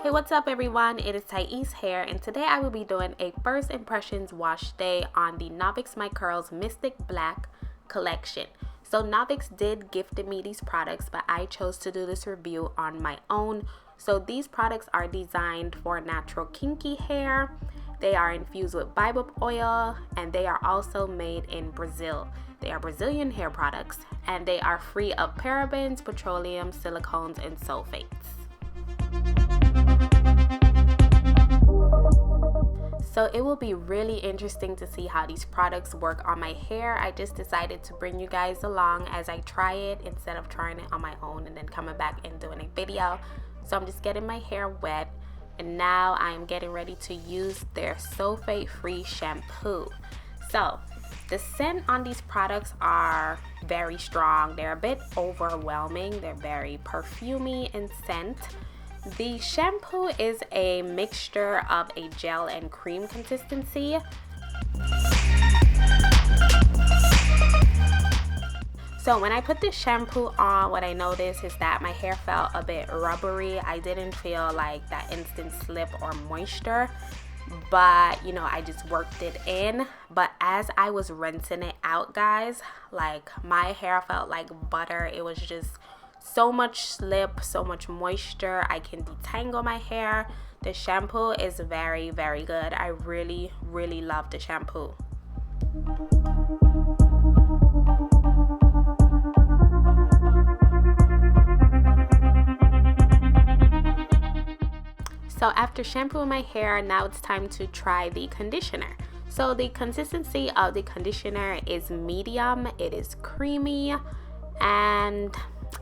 Hey, what's up everyone? It is Thais here, and today I will be doing a first impressions wash day on the Novex My Curls Mystic Black collection. So Novex did gift me these products, but I chose to do this review on my own. So these products are designed for natural kinky hair. They are infused with baobab oil, and they are also made in Brazil. They are Brazilian hair products, and they are free of parabens, petroleum, silicones, and sulfates. So it will be really interesting to see how these products work on my hair. I just decided to bring you guys along as I try it instead of trying it on my own and then coming back and doing a video. So I'm just getting my hair wet, and now I'm getting ready to use their sulfate-free shampoo. So the scent on these products are very strong. They're a bit overwhelming. They're very perfumey in scent. The shampoo is a mixture of a gel and cream consistency. So when I put this shampoo on, what I noticed is that my hair felt a bit rubbery. I didn't feel like that instant slip or moisture, but you know, I just worked it in. But as I was rinsing it out, guys, like my hair felt like butter. It was just so much slip, so much moisture. I can detangle my hair. The shampoo is very, very good. I really, really love the shampoo. So after shampooing my hair, now it's time to try the conditioner. So the consistency of the conditioner is medium. It is creamy, and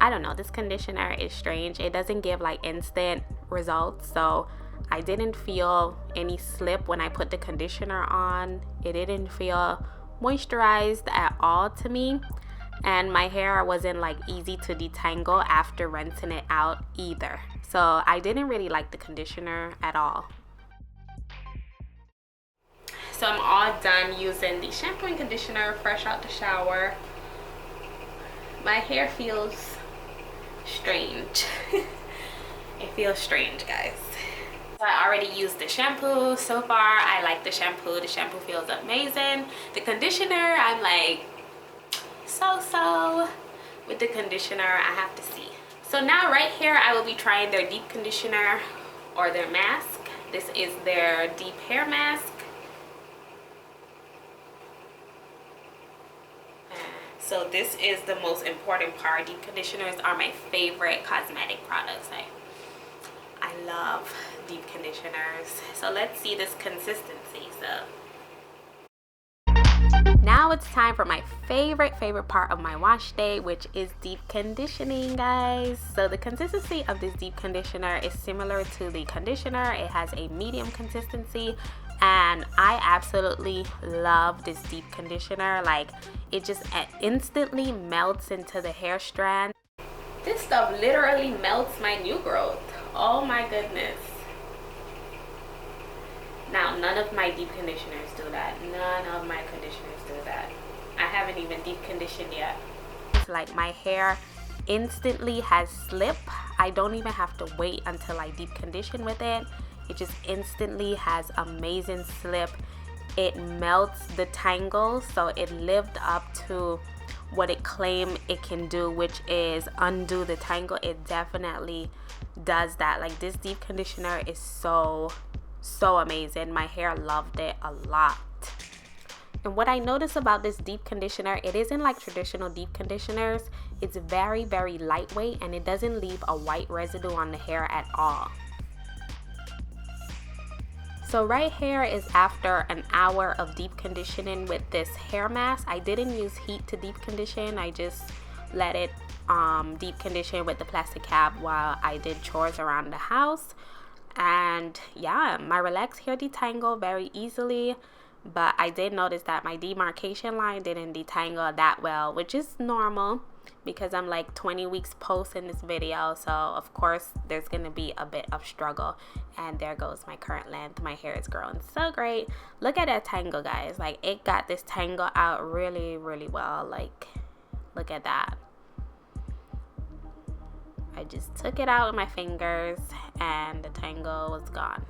I don't know, this conditioner is strange. It doesn't give like instant results, so I didn't feel any slip when I put the conditioner on. It didn't feel moisturized at all to me, and my hair wasn't like easy to detangle after rinsing it out either. So I didn't really like the conditioner at all. So I'm all done using the shampoo and conditioner, fresh out the shower. My hair feels strange. It feels strange, guys. So I already used the shampoo. So far I like the shampoo. The shampoo feels amazing. The conditioner, I'm like so with the conditioner. I have to see. So now right here I will be trying their deep conditioner or their mask. This is their deep hair mask. So this is the most important part. Deep conditioners are my favorite cosmetic products. I love deep conditioners. So let's see this consistency. Now it's time for my favorite part of my wash day, which is deep conditioning, guys. So the consistency of this deep conditioner is similar to the conditioner. It has a medium consistency, and I absolutely love this deep conditioner. Like, it just instantly melts into the hair strand. This stuff literally melts my new growth. Oh my goodness. Now, none of my deep conditioners do that. None of my conditioners do that. I haven't even deep conditioned yet. It's like my hair instantly has slip. I don't even have to wait until I deep condition with it. It just instantly has amazing slip. It melts the tangles, so it lived up to what it claimed it can do, which is undo the tangle. It definitely does that. Like, this deep conditioner is so amazing. My hair loved it a lot. And what I noticed about this deep conditioner, it isn't like traditional deep conditioners. It's very, very lightweight, and it doesn't leave a white residue on the hair at all. So right here is after an hour of deep conditioning with this hair mask. I didn't use heat to deep condition. I just let it deep condition with the plastic cap while I did chores around the house. And yeah, my relaxed hair detangled very easily, but I did notice that my demarcation line didn't detangle that well, which is normal because I'm like 20 weeks post in this video, so of course there's gonna be a bit of struggle. And there goes my current length. My hair is growing so great. Look at that tangle, guys. Like, it got this tangle out really, really well. Like, look at that. I just took it out with my fingers and the tangle was gone.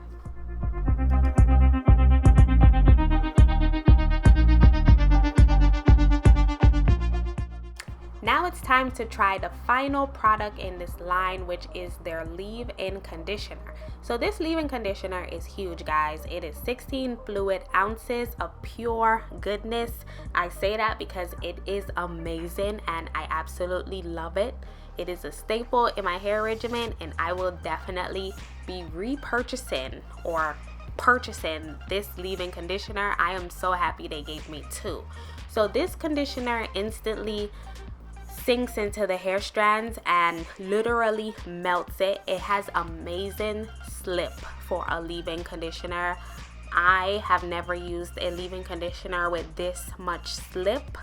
Now it's time to try the final product in this line, which is their leave-in conditioner. So this leave-in conditioner is huge, guys. It is 16 fluid ounces of pure goodness. I say that because it is amazing and I absolutely love it. It is a staple in my hair regimen, and I will definitely be repurchasing or purchasing this leave-in conditioner. I am so happy they gave me two. So this conditioner instantly sinks into the hair strands and literally melts it. It has amazing slip for a leave-in conditioner. I have never used a leave-in conditioner with this much slip.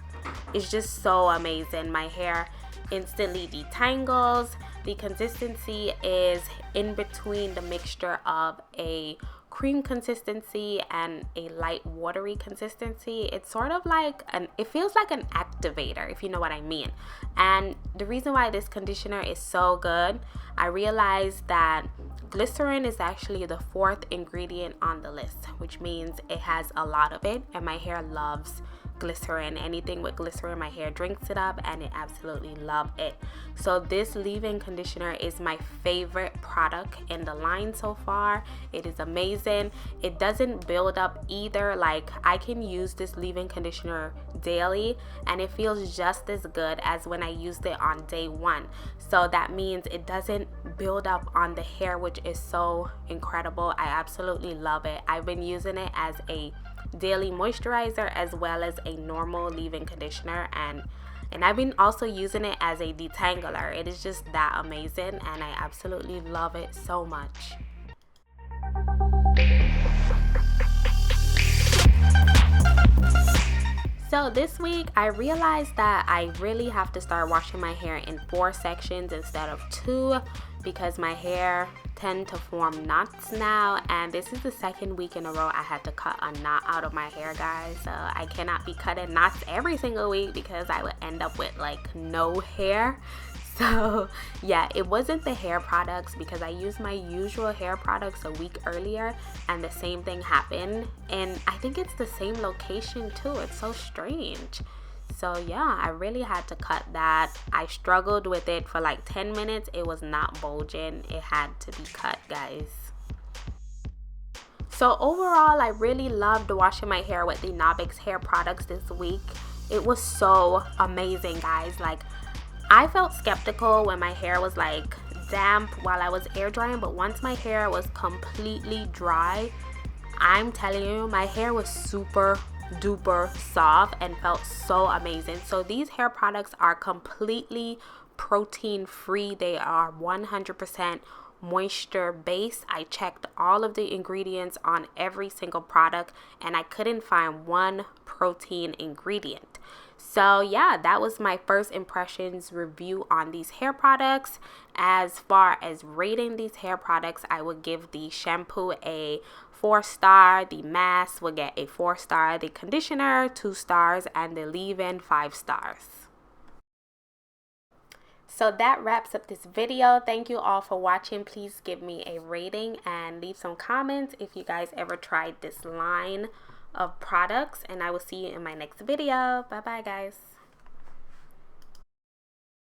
It's just so amazing. My hair instantly detangles. The consistency is in between the mixture of a cream consistency and a light watery consistency. It's sort of like it feels like an activator, if you know what I mean. And the reason why this conditioner is so good, I realized that glycerin is actually the fourth ingredient on the list, which means it has a lot of it, and my hair loves glycerin. Anything with glycerin, my hair drinks it up, and it absolutely love it. So this leave-in conditioner is my favorite product in the line so far. It is amazing. It doesn't build up either. Like, I can use this leave-in conditioner daily and it feels just as good as when I used it on day one. So that means it doesn't build up on the hair, which is so incredible. I absolutely love it. I've been using it as a daily moisturizer as well as a normal leave-in conditioner, and I've been also using it as a detangler. It is just that amazing and I absolutely love it so much. So this week I realized that I really have to start washing my hair in 4 sections instead of 2 because my hair tend to form knots now, and this is the second week in a row I had to cut a knot out of my hair, guys. So I cannot be cutting knots every single week because I would end up with like no hair. So yeah, it wasn't the hair products because I used my usual hair products a week earlier and the same thing happened, and I think it's the same location too. It's so strange. So yeah, I really had to cut that. I struggled with it for like 10 minutes. It was not bulging. It had to be cut, guys. So overall, I really loved washing my hair with the Novex hair products this week. It was so amazing, guys. Like, I felt skeptical when my hair was like damp while I was air drying, but once my hair was completely dry, I'm telling you, my hair was super duper soft and felt so amazing. So these hair products are completely protein free. They are 100% moisture based. I checked all of the ingredients on every single product and I couldn't find one protein ingredient. So yeah, that was my first impressions review on these hair products. As far as rating these hair products, I would give the shampoo a 4-star, the mask will get a 4-star, the conditioner 2 stars, and the leave-in 5 stars. So that wraps up this video. Thank you all for watching. Please give me a rating and leave some comments if you guys ever tried this line of products, and I will see you in my next video. Bye bye, guys.